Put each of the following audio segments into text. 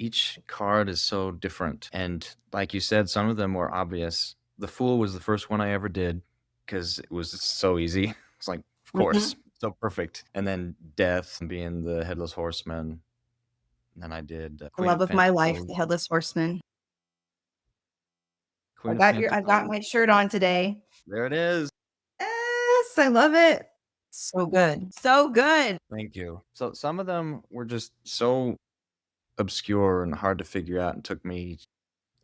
each card is so different. And like you said, some of them were obvious. The Fool was the first one I ever did because it was so easy. It's like, of course, so perfect. And then Death being the Headless Horseman. And then I did The Queen love of of my life, the Pentacles. Headless Horseman. Queen of I've got Pentacles. my shirt on today. There it is. Yes, I love it. So good. So good. Thank you. So some of them were just so obscure and hard to figure out, and took me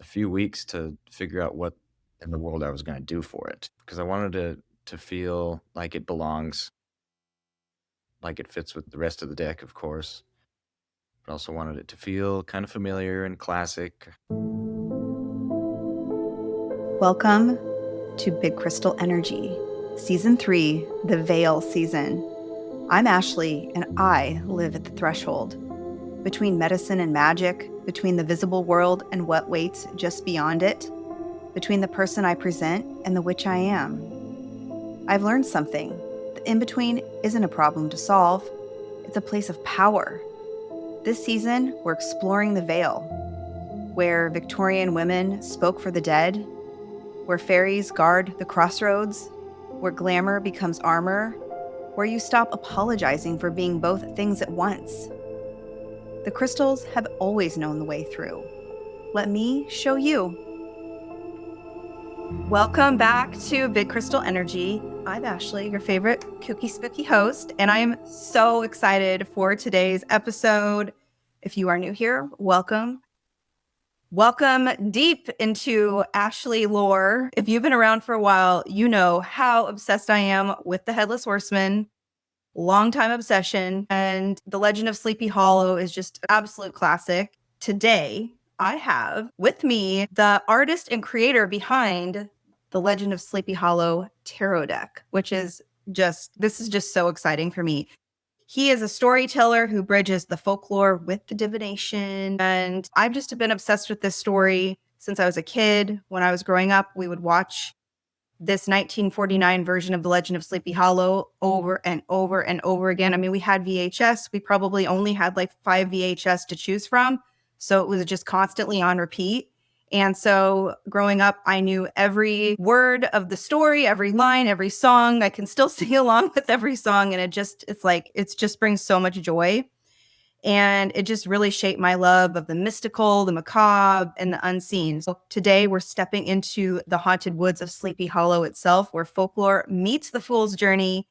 a few weeks to figure out what in the world I was going to do for it, because I wanted it to feel like it belongs, like it fits with the rest of the deck, of course, but also wanted it to feel kind of familiar and classic. Welcome to Big Crystal Energy, Season 3, the Veil Season. I'm Ashley, and I live at the threshold. Between medicine and magic, between the visible world and what waits just beyond it, between the person I present and the witch I am. I've learned something. The in-between isn't a problem to solve. It's a place of power. This season, we're exploring the veil, where Victorian women spoke for the dead, where fairies guard the crossroads, where glamour becomes armor, where you stop apologizing for being both things at once. The crystals have always known the way through. Let me show you. Welcome back to Big Crystal Energy. I'm Ashley, your favorite kooky spooky host, and I am so excited for today's episode. If you are new here, welcome. Welcome deep into Ashley lore. If you've been around for a while, you know how obsessed I am with the Headless Horseman. Longtime obsession. And The Legend of Sleepy Hollow is just an absolute classic. Today, I have with me the artist and creator behind The Legend of Sleepy Hollow tarot deck, which is this is just so exciting for me. He is a storyteller who bridges the folklore with the divination. And I've just been obsessed with this story since I was a kid. When I was growing up, we would watch this 1949 version of The Legend of Sleepy Hollow over and over and over again. I mean, we had VHS. We probably only had like 5 VHS to choose from. So it was just constantly on repeat. And so growing up, I knew every word of the story, every line, every song. I can still sing along with every song. And it just brings so much joy. And it just really shaped my love of the mystical, the macabre, and the unseen. So today we're stepping into the haunted woods of Sleepy Hollow itself, where folklore meets the fool's journey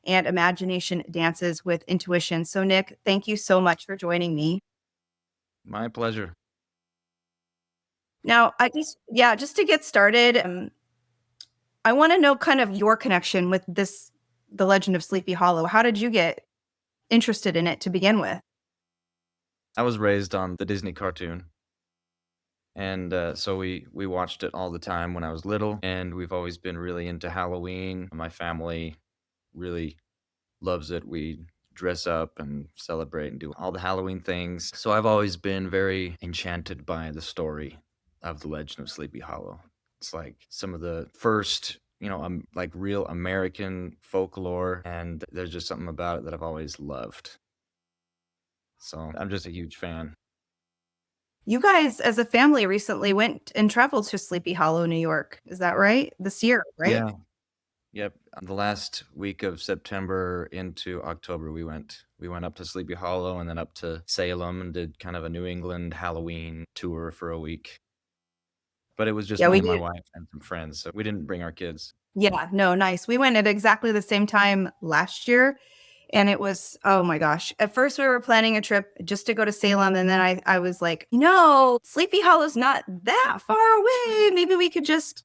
and imagination dances with intuition. So Nick, thank you so much for joining me. My pleasure. Now, just to get started, I want to know kind of your connection with The Legend of Sleepy Hollow. How did you get interested in it to begin with? I was raised on the Disney cartoon, and so we watched it all the time when I was little, and we've always been really into Halloween. My family really loves it. We dress up and celebrate and do all the Halloween things. So I've always been very enchanted by the story of The Legend of Sleepy Hollow. It's like some of the first, like real American folklore, and there's just something about it that I've always loved. So I'm just a huge fan. You guys, as a family, recently went and traveled to Sleepy Hollow, New York. Is that right? This year, right? Yeah. Yep. The last week of September into October, we went up to Sleepy Hollow and then up to Salem and did kind of a New England Halloween tour for a week. But it was just me and my wife and some friends, so we didn't bring our kids. Yeah, no, nice. We went at exactly the same time last year, and it was, oh my gosh. At first, we were planning a trip just to go to Salem, and then I was like, Sleepy Hollow's not that far away. Maybe we could just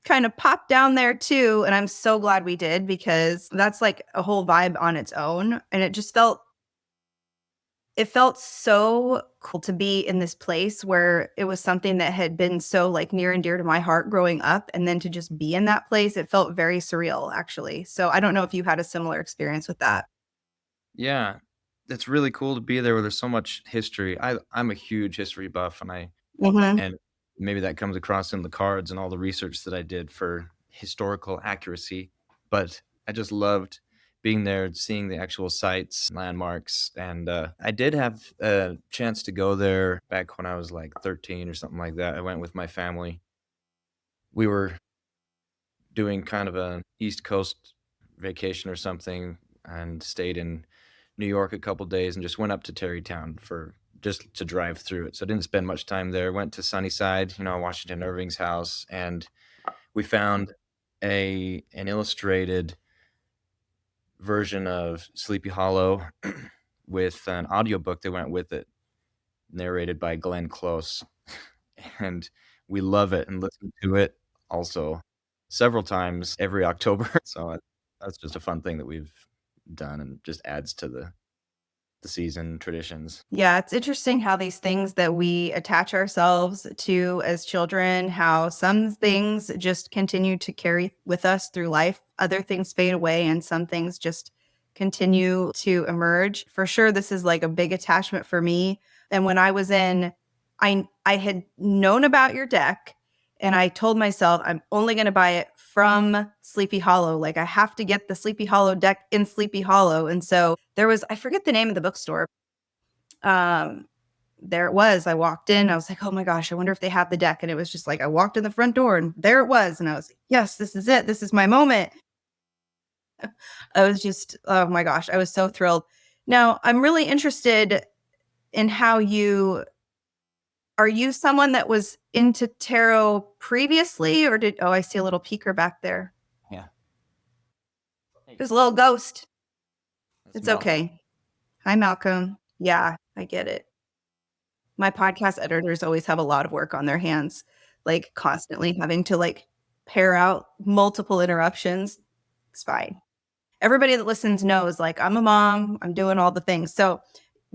kind of pop down there too. And I'm so glad we did, because that's like a whole vibe on its own. And it felt so cool to be in this place where it was something that had been so like near and dear to my heart growing up. And then to just be in that place, it felt very surreal, actually. So I don't know if you had a similar experience with that. Yeah, it's really cool to be there where there's so much history. I'm a huge history buff, and maybe that comes across in the cards and all the research that I did for historical accuracy. But I just loved being there, seeing the actual sites, landmarks, and, I did have a chance to go there back when I was, like, 13 or something like that. I went with my family. We were doing kind of a East Coast vacation or something and stayed in New York a couple days and just went up to Tarrytown for just to drive through it. So I didn't spend much time there. Went to Sunnyside, Washington Irving's house, and we found a an illustrated version of Sleepy Hollow with an audiobook that went with it, narrated by Glenn Close. And we love it and listen to it also several times every October. So that's just a fun thing that we've done and just adds to the season traditions. Yeah, it's interesting how these things that we attach ourselves to as children, how some things just continue to carry with us through life. Other things fade away and some things just continue to emerge. For sure, this is like a big attachment for me. And when I was in, I had known about your deck and I told myself I'm only going to buy it from Sleepy Hollow. Like I have to get the Sleepy Hollow deck in Sleepy Hollow. And so there was, I forget the name of the bookstore. um, there it was. I walked in. I was like, oh my gosh, I wonder if they have the deck. And it was just like, I walked in the front door and there it was. And I was like, yes, this is it. This is my moment. I was just, oh my gosh, I was so thrilled. Now, I'm really interested in how are you someone that was into tarot previously or oh, I see a little peeker back there. Yeah. Hey, There's a little ghost. that's It's Malcolm. okay. Hi, Malcolm. Yeah, I get it. My podcast editors always have a lot of work on their hands, like constantly having to like pare out multiple interruptions. It's fine. Everybody that listens knows like I'm a mom, I'm doing all the things. So,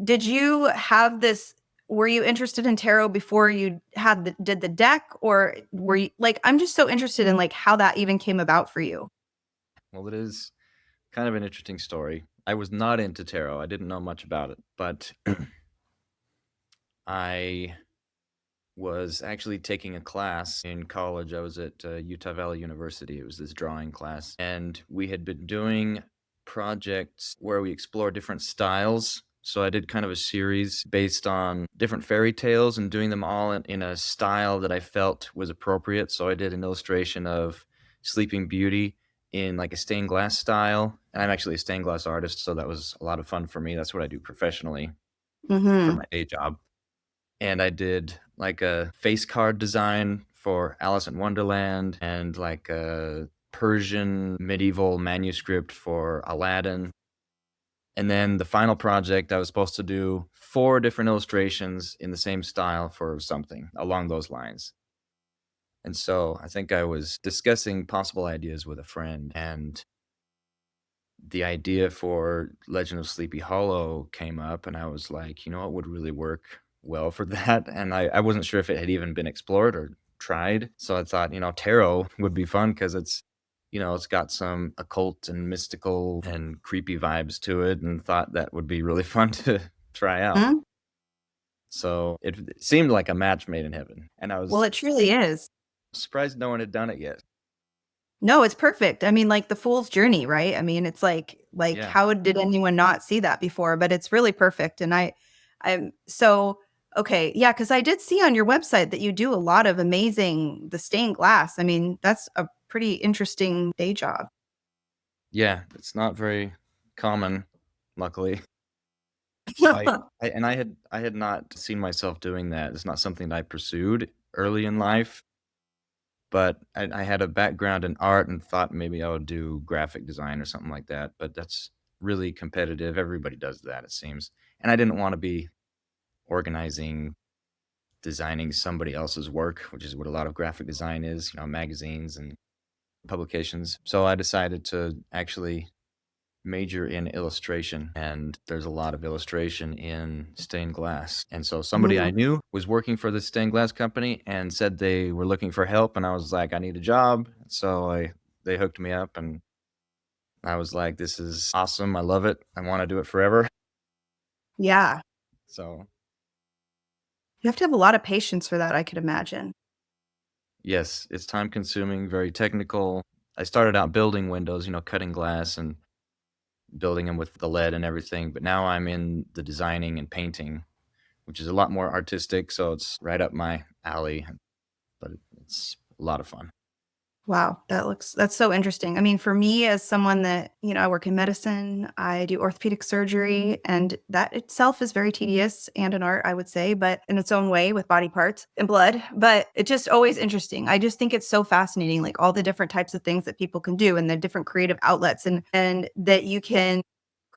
did you have this were you interested in tarot before you did the deck or were you like I'm just so interested in like how that even came about for you? Well, it is kind of an interesting story. I was not into tarot. I didn't know much about it, but I was actually taking a class in college. I was at Utah Valley University. It was this drawing class, and we had been doing projects where we explore different styles. So I did kind of a series based on different fairy tales and doing them all in a style that I felt was appropriate. So I did an illustration of Sleeping Beauty in like a stained glass style. And I'm actually a stained glass artist, so that was a lot of fun for me. That's what I do professionally for Mhm. my day job. And I did like a face card design for Alice in Wonderland and like a Persian medieval manuscript for Aladdin. And then the final project, I was supposed to do 4 different illustrations in the same style for something along those lines. And so I think I was discussing possible ideas with a friend, and the idea for Legend of Sleepy Hollow came up, and I was like, you know what would really work well for that? And I wasn't sure if it had even been explored or tried. So I thought, tarot would be fun because it's got some occult and mystical and creepy vibes to it, and thought that would be really fun to try out. Mhm. So it seemed like a match made in heaven. And I Well, was it truly is. surprised no one had done it yet. No, it's perfect. I mean, like the fool's journey, right? I mean, it's like Yeah. how did anyone not see that before? But it's really perfect. And I'm so okay, yeah, because I did see on your website that you do a lot of amazing the stained glass. I mean, that's a pretty interesting day job. Yeah. It's not very common, luckily. I had not seen myself doing that. It's not something that I pursued early in life, but I had a background in art and thought maybe I would do graphic design or something like that, but that's really competitive. Everybody does that, it seems. And I didn't wanna be organizing, designing somebody else's work, which is what a lot of graphic design is, magazines and publications. So I decided to actually major in illustration, and there's a lot of illustration in stained glass. And so somebody I Mhm. knew was working for this stained glass company and said they were looking for help, and I was like, "I need a job." So they hooked me up, and I was like, "This is awesome. I love it. I wanna do it forever." Yeah. So, You have to have a lot of patience for that, I could imagine. yes, it's time consuming, very technical. I started out building windows, cutting glass and building them with the lead and everything. But now I'm in the designing and painting, which is a lot more artistic. So it's right up my alley, but it's a lot of fun. Wow, that's so interesting. I mean, for me as someone that, I work in medicine, I do orthopedic surgery, and that itself is very tedious and an art, I would say, but in its own way with body parts and blood. But it's just always interesting. I just think it's so fascinating, like all the different types of things that people can do and the different creative outlets and that you can,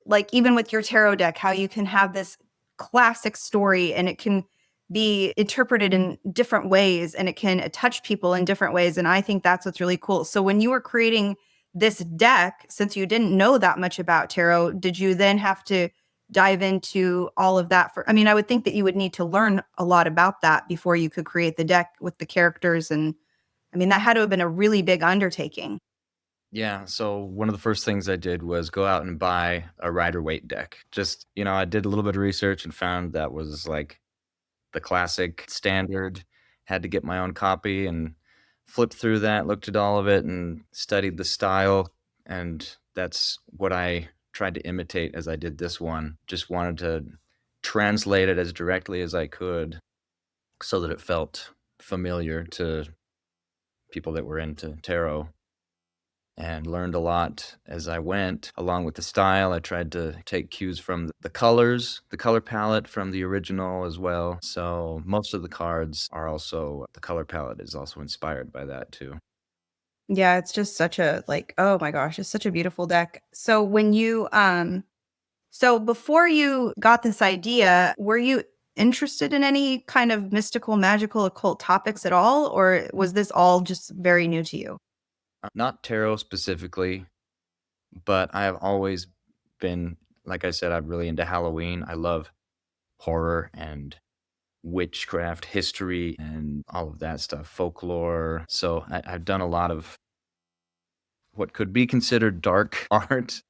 like, even with your tarot deck, how you can have this classic story and it can be interpreted in different ways and it can touch people in different ways. And I think that's what's really cool. So when you were creating this deck, since you didn't know that much about tarot, did you then have to dive into all of that I mean, I would think that you would need to learn a lot about that before you could create the deck with the characters. And I mean, that had to have been a really big undertaking. Yeah, so one of the first things I did was go out and buy a Rider Waite deck. Just, I did a little bit of research and found that was like the classic standard. Had to get my own copy and flipped through that, looked at all of it and studied the style. And that's what I tried to imitate as I did this one. Just wanted to translate it as directly as I could so that it felt familiar to people that were into tarot, and learned a lot as I went along with the style. I tried to take cues from the colors, the color palette from the original as well. So most of the cards are also, the color palette is also inspired by that too. Yeah, it's just such a like, oh my gosh, it's such a beautiful deck. So so before you got this idea, were you interested in any kind of mystical, magical, occult topics at all, or was this all just very new to you? Not tarot specifically, but I have always been, like I said, I'm really into Halloween. I love horror and witchcraft history and all of that stuff, folklore. So I've done a lot of what could be considered dark art.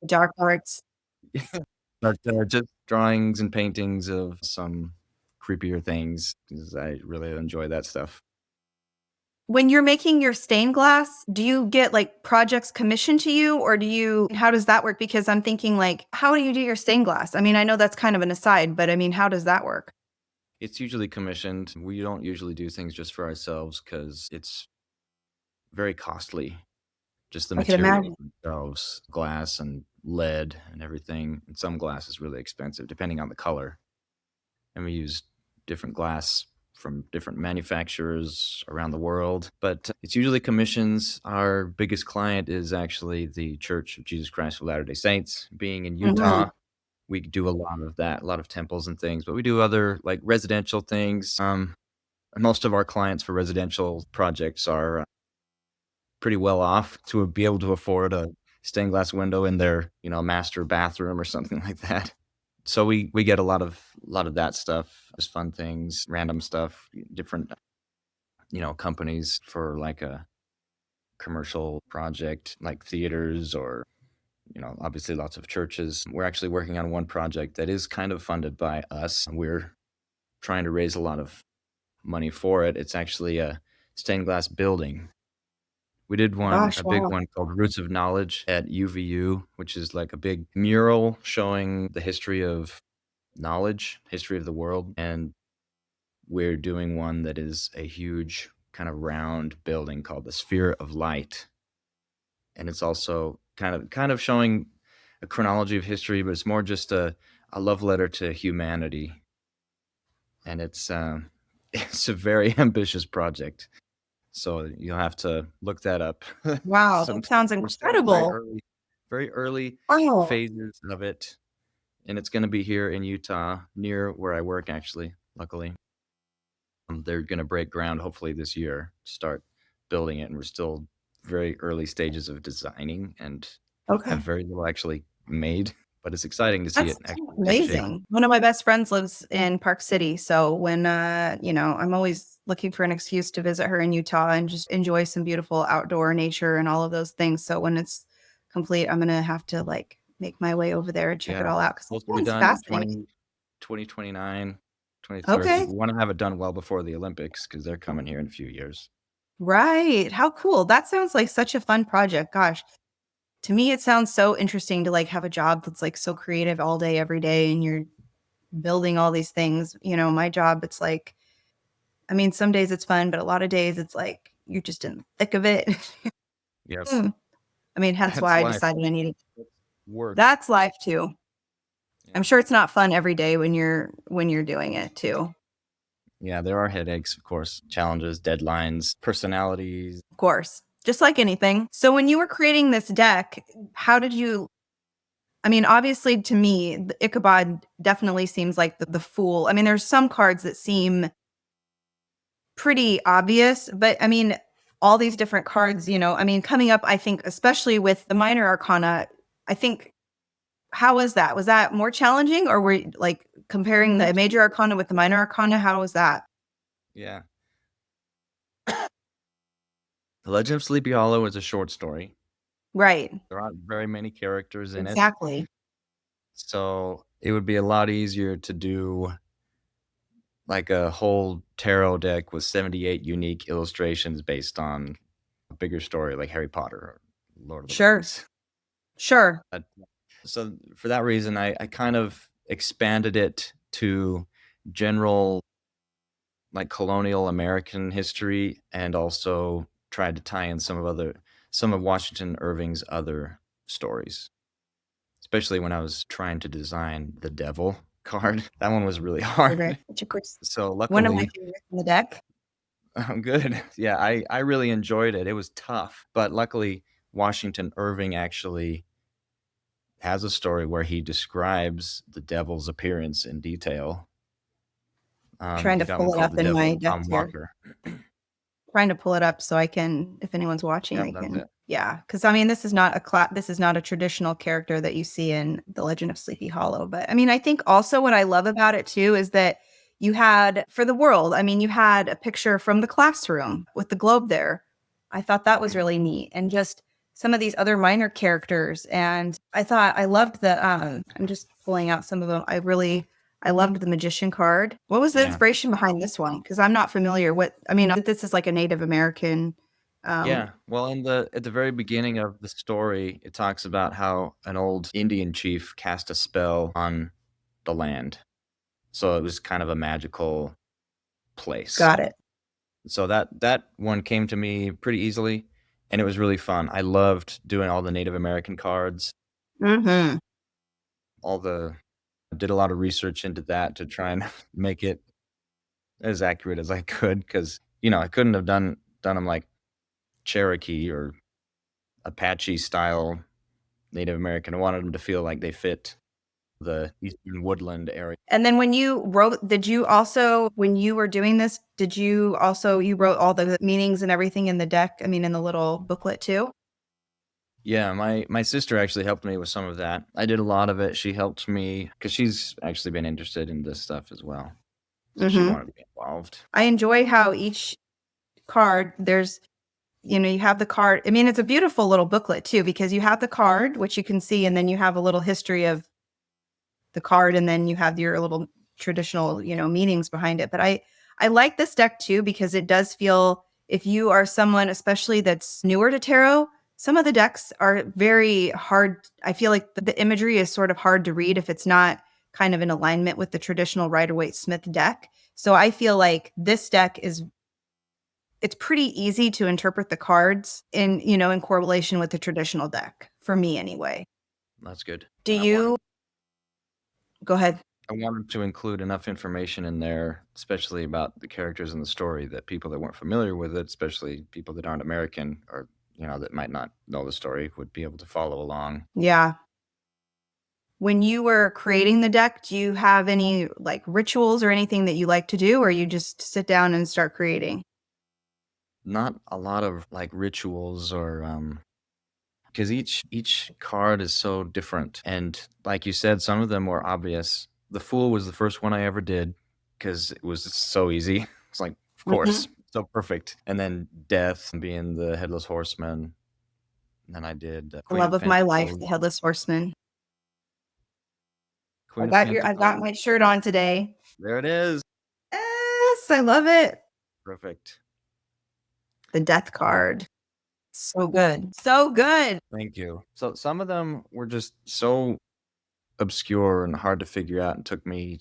Dark arts. But just drawings and paintings of some creepier things, 'cause I really enjoy that stuff. When you're making your stained glass, do you get like projects commissioned to you or how does that work? Because I'm thinking like, how do you do your stained glass? I mean, I know that's kind of an aside, but I mean, how does that work? It's usually commissioned. We don't usually do things just for ourselves because it's very costly, just the I can materials imagine. themselves, glass and lead and everything, and some glass is really expensive depending on the color. And we use different glass from different manufacturers around the world. But it's usually commissions. Our biggest client is actually the Church of Jesus Christ of Latter-day Saints. Being in Mhm. Utah, we do a lot of that, a lot of temples and things, but we do other like residential things. Most of our clients for residential projects are pretty well off to be able to afford a stained glass window in their, master bathroom or something like that. So we get a lot of that stuff, just fun things, random stuff, different, companies for like a commercial project, like theaters or, obviously lots of churches. We're actually working on one project that is kind of funded by us. We're trying to raise a lot of money for it. It's actually a stained glass building. We did Gosh, a big wow. one called Roots of Knowledge at UVU, which is like a big mural showing the history of knowledge, history of the world. And we're doing one that is a huge kind of round building called the Sphere of Light. And it's also kind of showing a chronology of history, but it's more just a love letter to humanity. And it's it's a very ambitious project. So you'll have to look that up. Wow, that Sometime. sounds We're still in incredible. very early Oh, phases of it, and it's gonna be here in Utah, near where I work, actually, luckily. They're gonna break ground hopefully this year, start building it, and we're still very early stages of designing and have okay. very little actually made, but it's exciting to see That's it actually take shape. amazing. One of my best friends lives in Park City, so when, I'm always looking for an excuse to visit her in Utah and just enjoy some beautiful outdoor nature and all of those things, so when it's complete, I'm gonna have to, like, make my way over there and check it Yeah. all out because it Supposed to be sounds done fascinating. 2029, 2030. Okay. We wanna have it done well before the Olympics because 'cause they're coming here in a few years. Right, how cool. That sounds like such a fun project, gosh. To me, it sounds so interesting to like have a job that's like so creative all day, every day, and you're building all these things. My job, it's like, I mean, some days it's fun, but a lot of days it's like you're just in the thick of it. Yep. I mean, hence That's why I life. decided I needed. That's work. That's life too. I'm Yeah. sure it's not fun every day when you're doing it too. Yeah, there are headaches, of course, challenges, deadlines, personalities. Of course, just like anything. So when you were creating this deck, how did you? I mean, obviously, to me, the Ichabod definitely seems like the fool. I mean, there's some cards that seem pretty obvious, but I mean, all these different cards, I mean, coming up, I think, especially with the minor arcana, I think, how was that? Was that more challenging, or were you, like comparing the major arcana with the minor arcana? How was that? Yeah. The Legend of Sleepy Hollow is a short story. Right. There aren't very many characters in it, Exactly. so it would be a lot easier to do like a whole tarot deck with 78 unique illustrations based on a bigger story like Harry Potter or Lord of the Sure. Rings. Sure. But so for that reason, I kind of expanded it to general like colonial American history and also tried to tie in some of Washington Irving's other stories, especially when I was trying to design the devil card. That one was really Favorite, hard. which of course, So one of my luckily, favorites in the deck. I'm good. Yeah, I really enjoyed it. It was tough, but luckily Washington Irving actually has a story where he describes the devil's appearance in detail. Trying He's to got one pull it called up The in Devil my of Tom decks here. Walker. Trying to pull it up so I can, if anyone's watching, Yep, I that's can. it. Yeah, because I mean, this is not a traditional character that you see in The Legend of Sleepy Hollow. But I mean, I think also what I love about it too is that you had for the world. I mean, you had a picture from the classroom with the globe there. I thought that was really neat, and just some of these other minor characters. And I loved the. I'm just pulling out some of them. I loved the magician card. What was the Yeah. inspiration behind this one? Because I'm not familiar. I mean, this is like a Native American. Yeah. Well, at the very beginning of the story, it talks about how an old Indian chief cast a spell on the land. So it was kind of a magical place. Got it. So that one came to me pretty easily and it was really fun. I loved doing all the Native American cards, Mhm. all the did a lot of research into that to try and make it as accurate as I could because I couldn't have done them like Cherokee or Apache style Native American. I wanted them to feel like they fit the eastern woodland area. And then when you wrote, did you also, when you were doing this, you wrote all the meanings and everything in the deck? I mean, in the little booklet too? Yeah, my sister actually helped me with some of that. I did a lot of it. She helped me because she's actually been interested in this stuff as well. So she Mhm. wanted to be involved. I enjoy how each card, you have the card. I mean, it's a beautiful little booklet too, because you have the card, which you can see, and then you have a little history of the card, and then you have your little traditional, meanings behind it. But I like this deck too because it does feel, if you are someone especially that's newer to tarot, some of the decks are very hard. I feel like the imagery is sort of hard to read if it's not kind of in alignment with the traditional Rider-Waite-Smith deck. So I feel like this deck it's pretty easy to interpret the cards in correlation with the traditional deck for me anyway. That's good. Do I wanted you go ahead? I wanted to include enough information in there, especially about the characters in the story that people that weren't familiar with it, especially people that aren't American or that might not know the story would be able to follow along. Yeah. When you were creating the deck, do you have any like rituals or anything that you like to do, or you just sit down and start creating? Not a lot of like rituals or because each card is so different and like you said some of them were obvious. The Fool was the first one I ever did because it was so easy. It's like of Mhm. course so perfect, and then Death being the Headless Horseman, and then I did Queen Love of of my life, Pentacles. the Headless Horseman. Queen of I got Pentacles, my shirt on today. there it is. Yes, I love it. Perfect. The Death card. So good. So good. Thank you. So some of them were just so obscure and hard to figure out and took me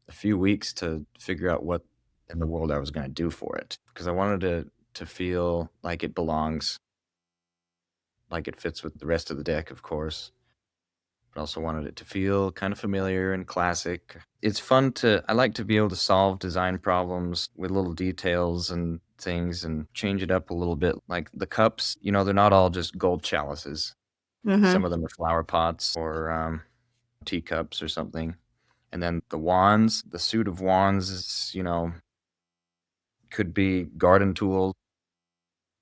a few weeks to figure out what in the world I was gonna do for it because I wanted to feel like it belongs, like it fits with the rest of the deck, of course, but also wanted it to feel kind of familiar and classic. It's fun to I like to be able to solve design problems with little details and things and change it up a little bit. Like the cups, they're not all just gold chalices. Hmm. Some of them are flower pots or teacups or something. And then the wands, the suit of wands is, could be garden tools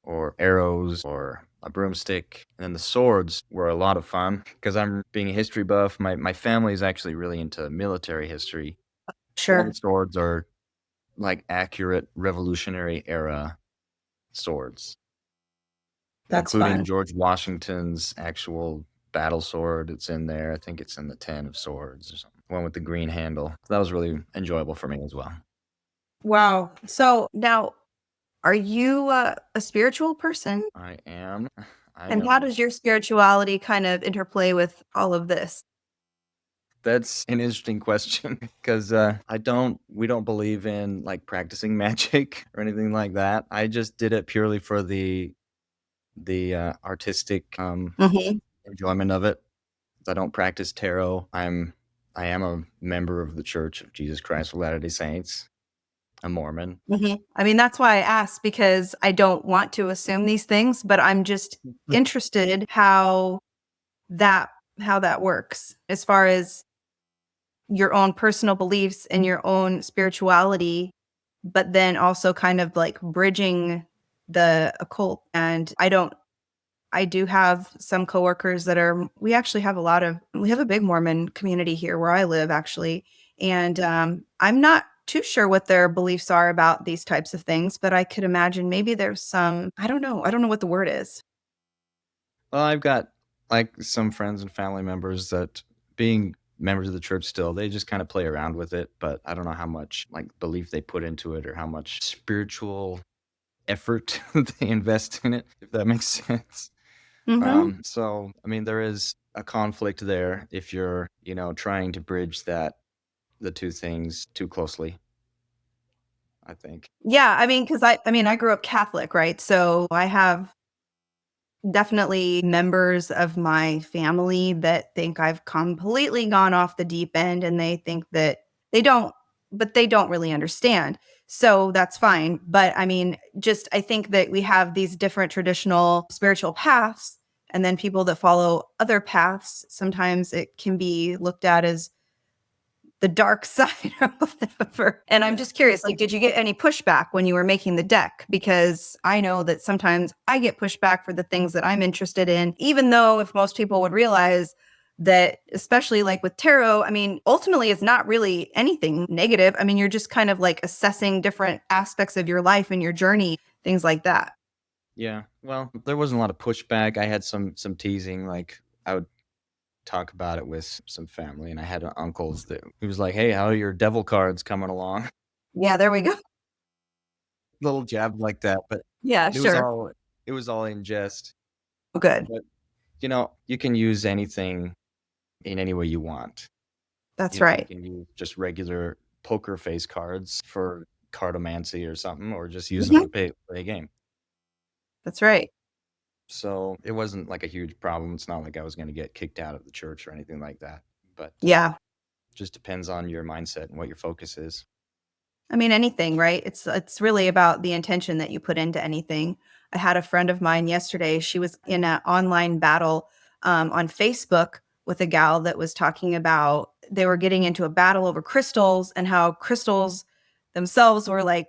or arrows or a broomstick. And then the swords were a lot of fun because I'm being a history buff. My family is actually really into military history. All the Sure. swords are like accurate Revolutionary era swords, That's including fun. George Washington's actual battle sword. It's in there. I think it's in the 10 of swords or something. One with the green handle. That was really enjoyable for me as well. Wow. So now, are you a spiritual person? I am. I And how am. does your spirituality kind of interplay with all of this? That's an interesting question because we don't believe in like practicing magic or anything like that. I just did it purely for the artistic Hmm. enjoyment of it. I don't practice tarot. I am a member of the Church of Jesus Christ of Latter-day Saints, a Mormon. Hmm. I mean, that's why I asked, because I don't want to assume these things, but I'm just interested that how that works as far as your own personal beliefs and your own spirituality, but then also kind of like bridging the occult. And I do have some coworkers that we actually have we have a big Mormon community here where I live, actually. And I'm not too sure what their beliefs are about these types of things, but I could imagine maybe there's some, I don't know. I don't know what the word is. Well, I've got like some friends and family members that being members of the church still, they just kind of play around with it, but I don't know how much like belief they put into it or how much spiritual effort they invest in it, if that makes sense. Hmm. So I mean, there is a conflict there if you're, trying to bridge the two things too closely, I think. Yeah. I mean, because I grew up Catholic, right? So I have definitely members of my family that think I've completely gone off the deep end, and they think that they don't, but they don't really understand. So that's fine. But I mean, just I think that we have these different traditional spiritual paths, and then people that follow other paths, sometimes it can be looked at as the dark side or whatever. And I'm just curious, like, did you get any pushback when you were making the deck? Because I know that sometimes I get pushback for the things that I'm interested in, even though if most people would realize that, especially like with tarot, I mean, ultimately it's not really anything negative. I mean, you're just kind of like assessing different aspects of your life and your journey, things like that. Yeah. Well, there wasn't a lot of pushback. I had some teasing, like I would talk about it with some family, and I had uncles that he was like, "Hey, how are your devil cards coming along?" Yeah, there we go. Little jab like that, but Yeah, it was sure. all it was all in jest. Oh, good. But, you can use anything in any way you want. That's You right. can use just regular poker face cards for cartomancy or something, or just use them Mhm. to play a game. That's right. So, it wasn't like a huge problem. It's not like I was gonna get kicked out of the church or anything like that, but Yeah. just depends on your mindset and what your focus is. I mean, anything, right? It's really about the intention that you put into anything. I had a friend of mine yesterday. She was in an online battle on Facebook with a gal that was talking about they were getting into a battle over crystals and how crystals themselves were like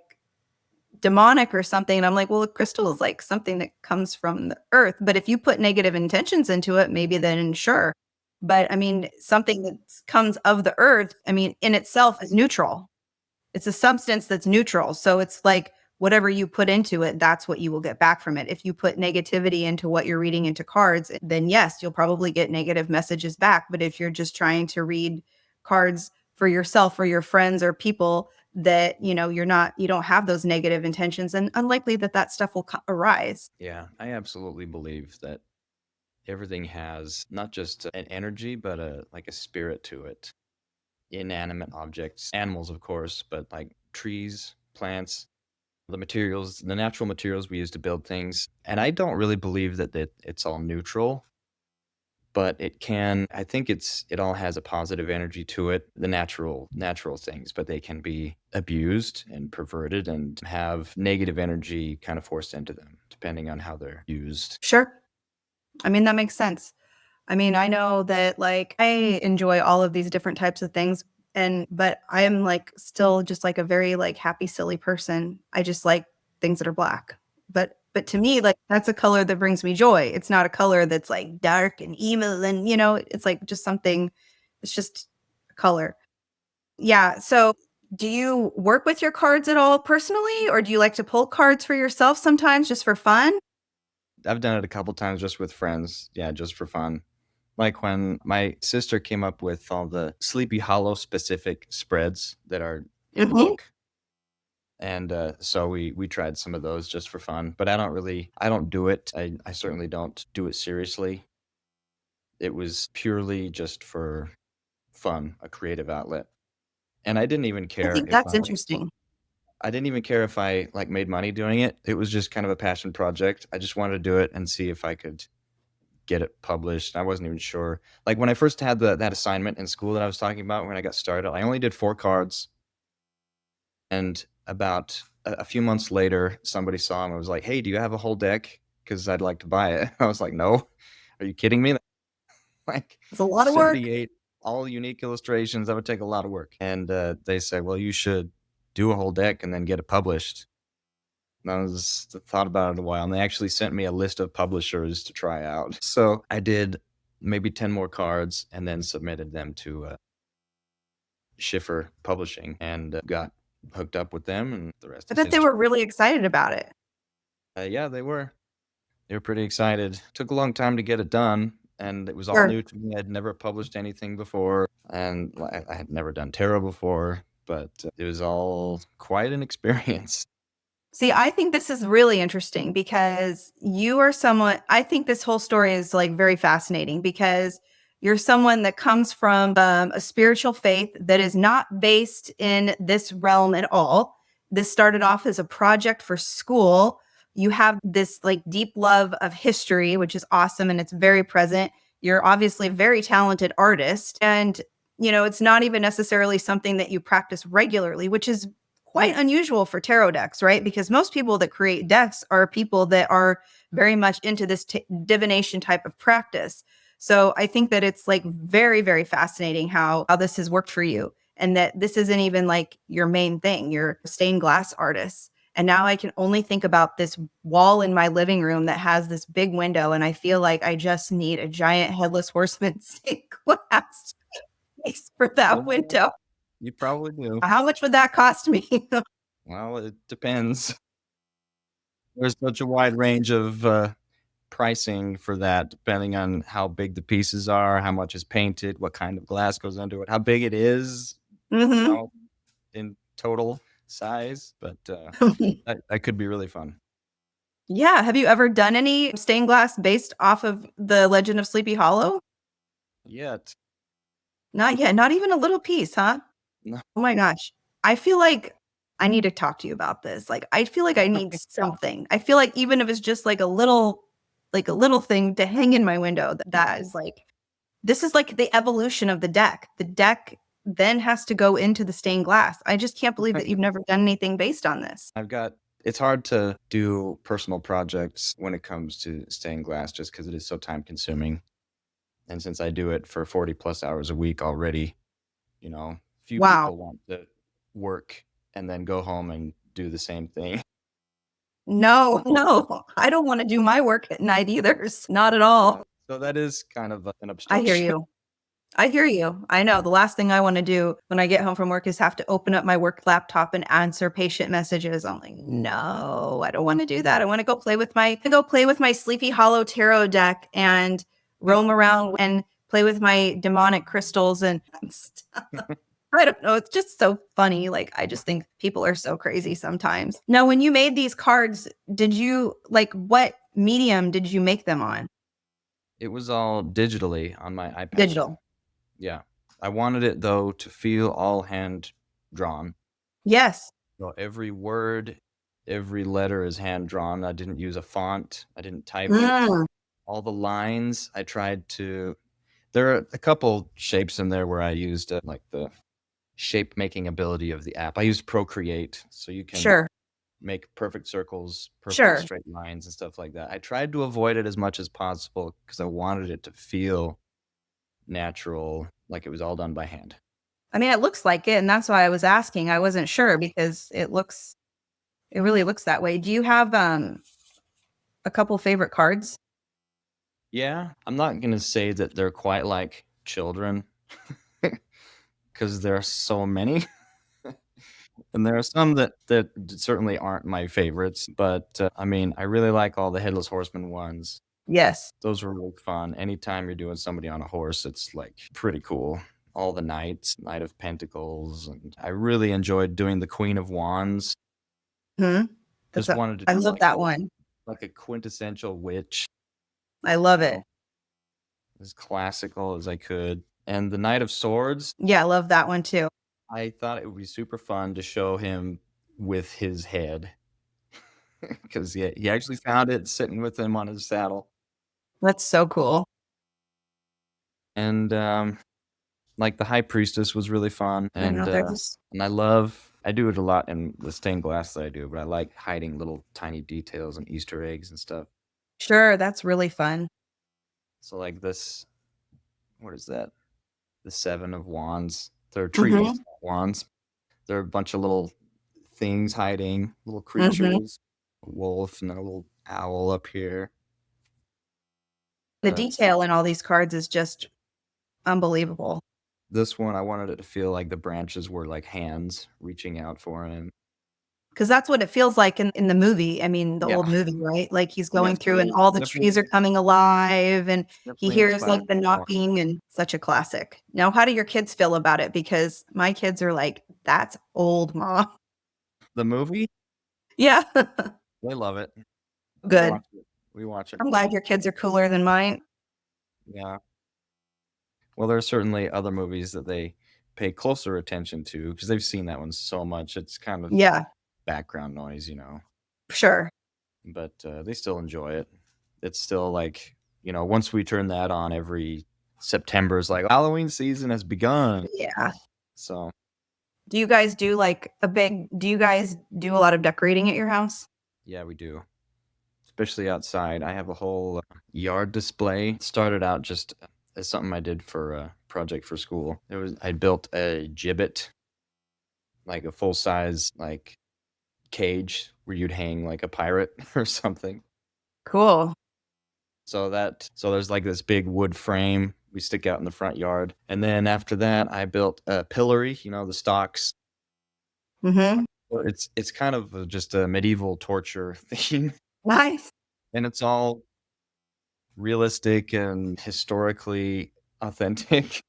demonic or something. And I'm like, well, a crystal is like something that comes from the earth. But if you put negative intentions into it, maybe then sure. But I mean, something that comes of the earth, I mean, in itself is neutral. It's a substance that's neutral. So it's like whatever you put into it, that's what you will get back from it. If you put negativity into what you're reading into cards, then yes, you'll probably get negative messages back. But if you're just trying to read cards for yourself or your friends or people that, you don't have those negative intentions, and unlikely that stuff will arise. Yeah, I absolutely believe that everything has not just an energy, but a spirit to it. Inanimate objects, animals, of course, but like trees, plants, the materials, the natural materials we use to build things. And I don't really believe that it's all neutral, but I think it all has a positive energy to it, the natural things, but they can be abused and perverted and have negative energy kind of forced into them, depending on how they're used. Sure. I mean, that makes sense. I mean, I know that like I enjoy all of these different types of things, but I am like still just like a very like happy, silly person. I just like things that are black. But to me, like that's a color that brings me joy. It's not a color that's like dark and emo and it's like just something, it's just a color. Yeah. So do you work with your cards at all personally, or do you like to pull cards for yourself sometimes just for fun? I've done it a couple times just with friends, yeah, just for fun. Like when my sister came up with all the Sleepy Hollow specific spreads that are in the Mhm. book. And so we tried some of those just for fun, but I don't do it. I certainly don't do it seriously. It was purely just for fun, a creative outlet. And I think that's interesting. I didn't even care if I like made money doing it. It was just kind of a passion project. I just wanted to do it and see if I could get it published. I wasn't even sure. Like when I first had that assignment in school that I was talking about when I got started, I only did 4 cards. And about a few months later, somebody saw them and was like, "Hey, do you have a whole deck? Because I'd like to buy it." I was like, "No. Are you kidding me?" Like It's a lot of work. 78 all unique illustrations, that would take a lot of work. And, they said, "Well, you should do a whole deck and then get it published." And thought about it a while, and they actually sent me a list of publishers to try out. So, I did maybe 10 more cards and then submitted them to, Schiffer Publishing and, got hooked up with them, and the rest I is bet they history. were really excited about it. Yeah, they were. They were pretty excited. Took a long time to get it done, and it was all Sure. new to me. I'd never published anything before, and I had never done tarot before, but it was all quite an experience. See, I think this is really interesting because you are someone, I think this whole story is like very fascinating because you're someone that comes from a spiritual faith that is not based in this realm at all. This started off as a project for school. You have this like deep love of history, which is awesome and it's very present. You're obviously a very talented artist. And, it's not even necessarily something that you practice regularly, which is quite unusual for tarot decks, right? Because most people that create decks are people that are very much into this divination type of practice. So I think that it's like very, very fascinating how this has worked for you, and that this isn't even like your main thing. You're a stained glass artist. And now I can only think about this wall in my living room that has this big window. And I feel like I just need a giant headless horseman stained glass space for Yeah, that window. you probably do. How much would that cost me? Well, it depends. There's such a wide range of, pricing for that depending on how big the pieces are, how much is painted, what kind of glass goes into it, how big it is, you Hmm. know, in total size, but, that could be really fun. Yeah. Have you ever done any stained glass based off of the Legend of Sleepy Hollow? Yet. Not yet. Not even a little piece, huh? No. Oh my gosh. I feel like I need to talk to you about this. Like, I feel like I need something. I feel like even if it's just like a little thing to hang in my window, that is like, this is like the evolution of the deck. The deck then has to go into the stained glass. I just can't believe that you've never done anything based on this. I've got it's hard to do personal projects when it comes to stained glass just because it is so time consuming, and since I do it for 40 plus hours a week already, few Wow. people want to work and then go home and do the same thing. No, no, I don't wanna do my work at night either, not at Yeah, all. so that is kind of an I hear obstruction. you. I hear you. I know the last thing I wanna do when I get home from work is have to open up my work laptop and answer patient messages. I'm like, "No, I don't wanna do that. I wanna go play with my Sleepy Hollow tarot deck and roam around and play with my demonic crystals and stuff." I don't know. It's just so funny. Like, I just think people are so crazy sometimes. Now, when you made these cards, did you like what medium did you make them on? It was all digitally on my iPad. Digital. Yeah. I wanted it, though, to feel all hand drawn. Yes. So every word, every letter is hand drawn. I didn't use a font. I didn't type it. Mm, All the lines, I tried to. There are a couple shapes in there where I used like the shape making ability of the app. I used Procreate, so you can sure. make perfect circles, perfect Sure. straight lines, and stuff like that. I tried to avoid it as much as possible because I wanted it to feel natural, like it was all done by hand. I mean, it looks like it, and that's why I was asking. I wasn't sure because it really looks that way. Do you have a couple favorite cards? Yeah, I'm not gonna say that they're quite like children because there are so many, and there are some that certainly aren't my favorites. But I mean, I really like all the Headless Horseman ones. Yes. Those were really fun. Anytime you're doing somebody on a horse, it's like pretty cool. All the knights, Knight of Pentacles, and I really enjoyed doing the Queen of Wands. Hmm. Just wanted to I do love that one. like a quintessential witch, I love you it. know, as classical as I could. And the Knight of Swords, Yeah, I love that one too. I thought it would be super fun to show him with his head because he actually found it sitting with him on his saddle. That's so cool. And like the High Priestess was really fun, I know there's and I do it a lot in the stained glass that I do, but I like hiding little tiny details and Easter eggs and stuff. sure, that's really fun. So like this, what is that? The Seven of Wands. They're trees, Mhm. wands. They're a bunch of little things hiding, little Mhm. creatures, a wolf and a little owl up here. The Uh, detail in all these cards is just unbelievable. this one, I wanted it to feel like the branches were like hands reaching out for him. Because that's what it feels like in the movie. I mean, the Yeah, old movie, right? Like he's yeah, going through and all the definitely, trees are coming alive and he definitely hears like inspired the by the one. knocking and such a classic. Now, how do your kids feel about it? Because my kids are like, that's old, mom. The movie, Yeah. they love it. We Good. watch it. We watch it I'm all the glad time. your kids are cooler than mine. Yeah. Well, there are certainly other movies that they pay closer attention to because they've seen that one so much. It's kind of Yeah, background noise, sure. but they still enjoy it. It's still like, once we turn that on every September, is like Halloween season has begun. Yeah. So, Do you guys do a lot of decorating at your house? yeah, we do. Especially outside. I have a whole yard display. It started out just as something I did for a project for school. I built a gibbet, like a full size like cage where you'd hang like a pirate or something. Cool. So there's like this big wood frame we stick out in the front yard. And then after that, I built a pillory, the stocks. Mhm. Or it's kind of just a medieval torture theme, Nice. and it's all realistic and historically authentic.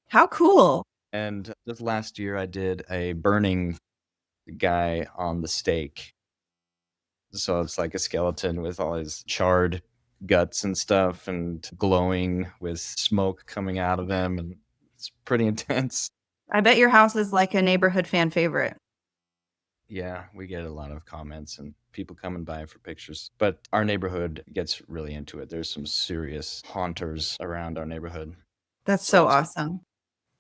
How cool. And just last year, I did a burning guy on the stake. So it's like a skeleton with all his charred guts and stuff and glowing with smoke coming out of him, and it's pretty intense. I bet your house is like a neighborhood fan favorite. Yeah, we get a lot of comments and people coming by for pictures. But our neighborhood gets really into it. There's some serious haunters around our neighborhood. That's So so it's awesome.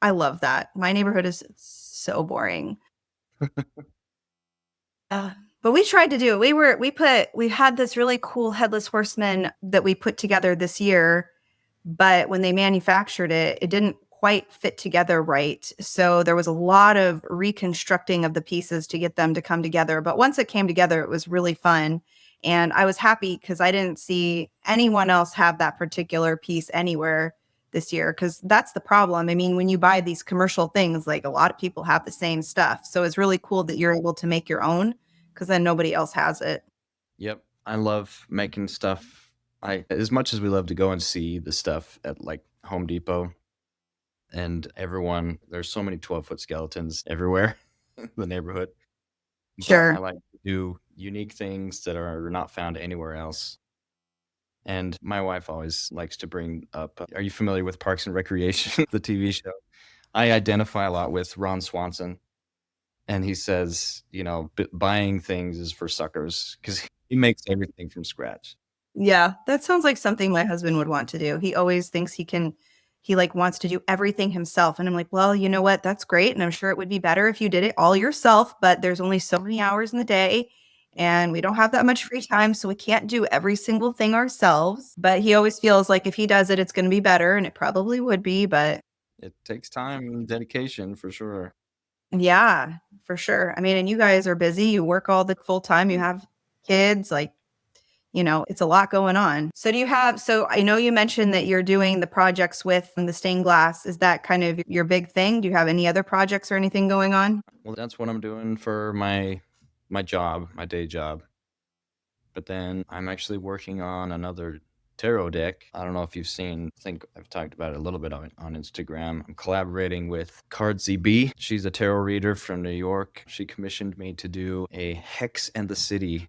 I love that. My neighborhood is so boring. Uh, but we tried to do it. We had this really cool headless horseman that we put together this year, but when they manufactured it, it didn't quite fit together right. So there was a lot of reconstructing of the pieces to get them to come together. But once it came together, it was really fun. And I was happy because I didn't see anyone else have that particular piece anywhere this year. Because that's the problem. I mean, when you buy these commercial things, like a lot of people have the same stuff. So it's really cool that you're able to make your own because then nobody else has it. Yep. I love making stuff. I As much as we love to go and see the stuff at like Home Depot, and there's so many 12-foot skeletons everywhere in the neighborhood. But I Sure. like to do unique things that are not found anywhere else. And my wife always likes to bring up, are you familiar with Parks and Recreation, the TV show? I identify a lot with Ron Swanson, and he says, buying things is for suckers because he makes everything from scratch. Yeah, that sounds like something my husband would want to do. He always thinks he like wants to do everything himself. And I'm like, well, you know what? That's great. And I'm sure it would be better if you did it all yourself, but there's only so many hours in the day and we don't have that much free time. So we can't do every single thing ourselves. But he always feels like if he does it, it's going to be better. And it probably would be. But It takes time and dedication for sure. yeah, for sure. I mean, and you guys are busy. You work all the full time. You have kids. Like, it's a lot going on. So I know you mentioned that you're doing the projects with the stained glass. Is that kind of your big thing? Do you have any other projects or anything going on? Well, that's what I'm doing for my job, my day job. But then I'm actually working on another tarot deck. I don't know if you've seen, I think I've talked about it a little bit on Instagram. I'm collaborating with Cardsy B. She's a tarot reader from New York. She commissioned me to do a Hex and the City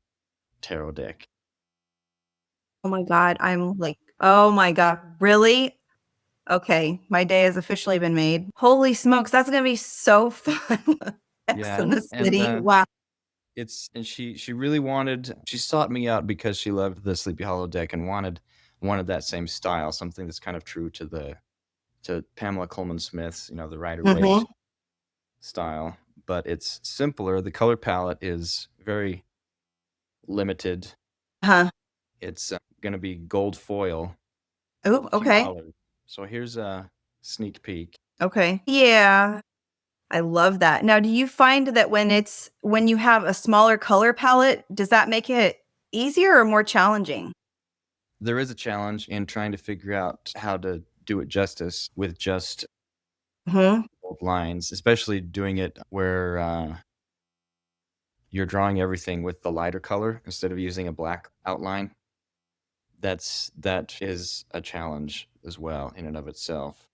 tarot deck. Oh my God. I'm like, oh my God, really? Okay. My day has officially been made. Holy smokes. That's going to be so fun. X Yeah, in the and city. Wow. she really she sought me out because she loved the Sleepy Hollow deck and wanted that same style, something that's kind of true to Pamela Coleman Smith's, the Rider Waite Mm-hmm. style, but it's simpler. The color palette is very limited. Huh. It's going to be gold foil with Oh, a few okay. colors. So here's a sneak peek. Okay. Yeah. I love that. Now, do you find that when you have a smaller color palette, does that make it easier or more challenging? There is a challenge in trying to figure out how to do it justice with just Mhm. bold lines, especially doing it where you're drawing everything with the lighter color instead of using a black outline. That is a challenge as well in and of itself.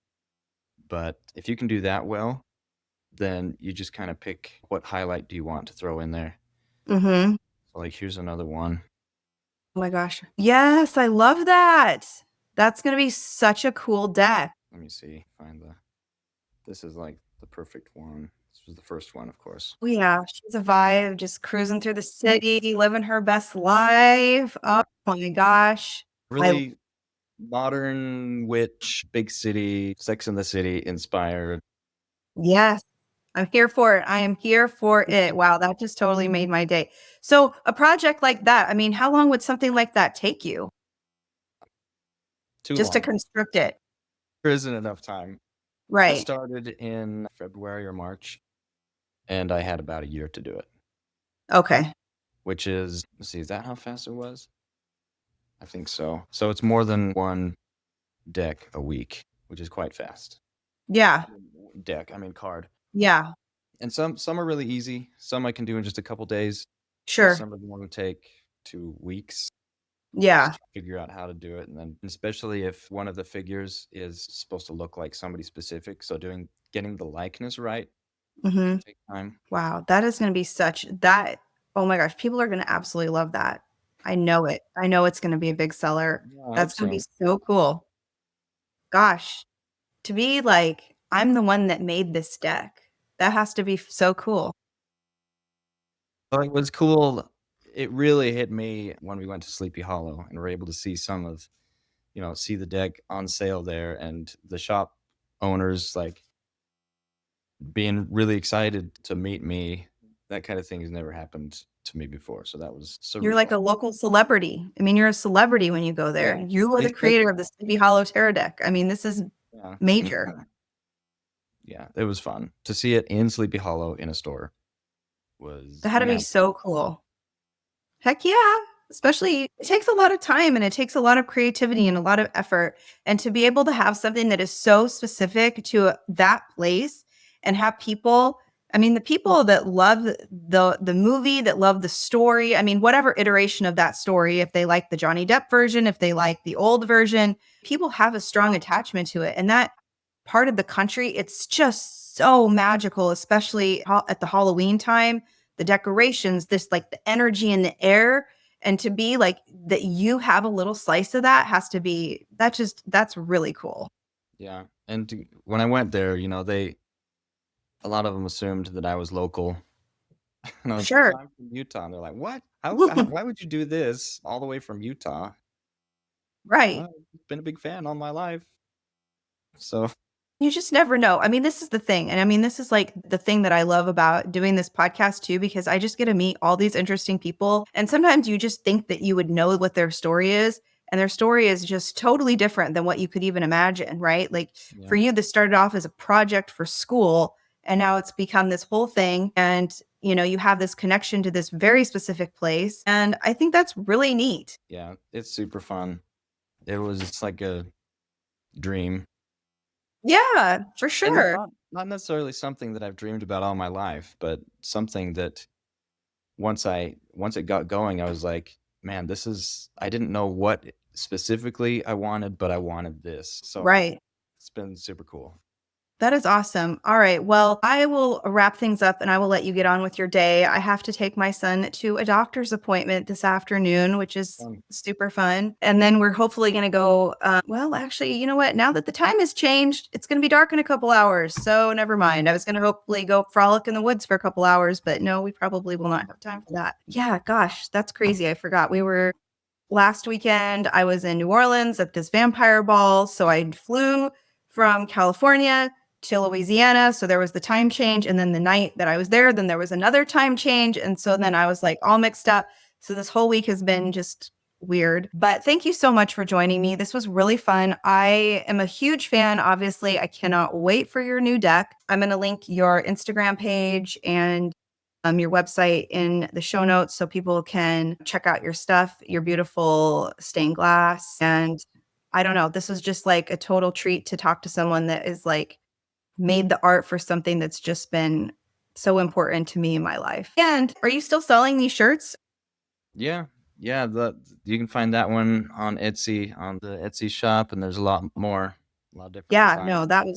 But if you can do that well, then you just kind of pick what highlight do you want to throw in there. Mhm. So like here's another one. Oh my gosh. Yes, I love that. That's gonna be such a cool deck. Let me see. This is like the perfect one. This was the first one, of course. Oh yeah, she's a vibe, just cruising through the city, living her best life. Oh my gosh. I Really modern witch, big city, Sex in the City inspired. Yes, I'm here for it. I am here for it. Wow, that just totally made my day. So, a project like that, I mean, how long would something like that take you Too just to long. construct it? There isn't enough time. I Right. started in February or March, and I had about a year to do it, Okay. which is, let's see, is that how fast it was? I think so. So it's more than one deck a week, which is quite fast. Yeah. I mean card. Yeah. And some are really easy. Some I can do in just a couple days. Sure. Some of them will take 2 weeks. Just Yeah. to figure out how to do it, and then especially if one of the figures is supposed to look like somebody specific, so getting the likeness right Mhm. can take time. Wow, that is gonna be such that oh my gosh, people are gonna absolutely love that. I know it. I know it's gonna be a big seller. Yeah, I hope That's gonna be so. so cool. Gosh, to be like, I'm the one that made this deck. That has to be so cool. Well, it was cool. It really hit me when we went to Sleepy Hollow and were able to see see the deck on sale there, and the shop owners, like, being really excited to meet me. That kind of thing has never happened to me before, so that was You're like surreal. a local celebrity. I mean, you're a celebrity when you go there. Yeah. You are They the said creator of the Sleepy Hollow Tarot deck. I mean, this is yeah. major. Yeah, it was fun. To see it in Sleepy Hollow in a store That was had to be magical. so cool. Heck yeah. Especially it takes a lot of time and it takes a lot of creativity and a lot of effort. And to be able to have something that is so specific to that place and have people, I mean, the people that love the movie, that love the story, I mean, whatever iteration of that story, if they like the Johnny Depp version, if they like the old version, people have a strong attachment to it. And part of the country, it's just so magical, especially at the Halloween time. The decorations, this like the energy in the air, and to be like that you have a little slice of that has to be that's really cool. Yeah. And when I went there, a lot of them assumed that I was local. And I was like, Sure. "No, I'm from Utah." And they're like, "What? Why would you do this all the way from Utah?" Right. "Oh, I've been a big fan all my life." So, You just never know. I mean, this is the thing. And I mean, this is like the thing that I love about doing this podcast too, because I just get to meet all these interesting people. And sometimes you just think that you would know what their story is. And their story is just totally different than what you could even imagine, right? Like for yeah. you, this started off as a project for school, and now it's become this whole thing. And, you have this connection to this very specific place. And I think that's really neat. Yeah, it's super fun. It's like a dream. Yeah, for And it's sure. not necessarily something that I've dreamed about all my life, but something that once it got going, I was like, "Man, I didn't know what specifically I wanted, but I wanted this." So, Right. it's been super cool. That is awesome. All right. Well, I will wrap things up and I will let you get on with your day. I have to take my son to a doctor's appointment this afternoon, which is Um, super fun. And then we're hopefully going to go. Well, actually, you know what? Now that the time has changed, it's going to be dark in a couple hours. So never mind. I was going to hopefully go frolic in the woods for a couple hours, but no, we probably will not have time for that. Yeah. Gosh, that's crazy. I forgot. Last weekend, I was in New Orleans at this vampire ball. So I flew from California to Louisiana. So there was the time change. And then the night that I was there, then there was another time change. And so then I was like all mixed up. So this whole week has been just weird. But thank you so much for joining me. This was really fun. I am a huge fan. Obviously, I cannot wait for your new deck. I'm going to link your Instagram page and your website in the show notes so people can check out your stuff, your beautiful stained glass. And I don't know, this was just like a total treat to talk to someone that is like made the art for something that's just been so important to me in my life. And are you still selling these shirts? yeah, yeah, you can find that one on Etsy, on the Etsy shop, and there's a lot of different Yeah, designs. no,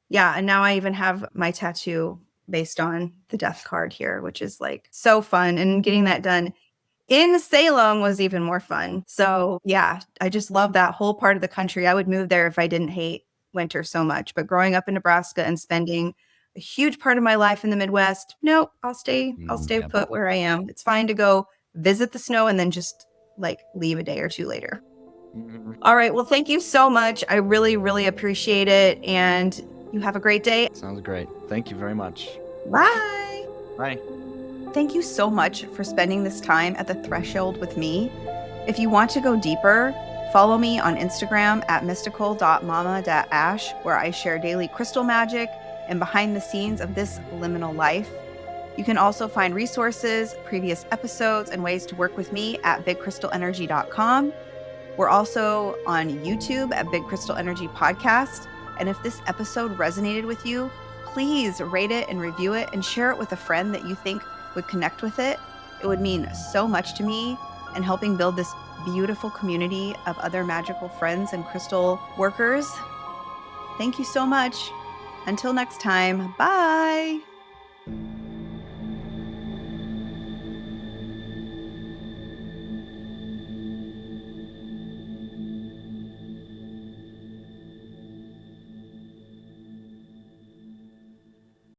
yeah. And now I even have my tattoo based on the death card here, which is like so fun. And getting that done in Salem was even more fun. So yeah, I just love that whole part of the country. I would move there if I didn't hate winter so much. But growing up in Nebraska and spending a huge part of my life in the Midwest, nope, I'll stay Yeah. put where I am. It's fine to go visit the snow and then just like leave a day or two later. Mhm. All right. Well, thank you so much. I really, really appreciate it. And you have a great day. Sounds great. Thank you very much. Bye. Bye. Thank you so much for spending this time at the threshold with me. If you want to go deeper, follow me on Instagram at mystical.mama.ash, where I share daily crystal magic and behind the scenes of this liminal life. You can also find resources, previous episodes, and ways to work with me at bigcrystalenergy.com. We're also on YouTube at Big Crystal Energy Podcast. And if this episode resonated with you, please rate it and review it and share it with a friend that you think would connect with it. It would mean so much to me in helping build this beautiful community of other magical friends and crystal workers. Thank you so much. Until next time, bye.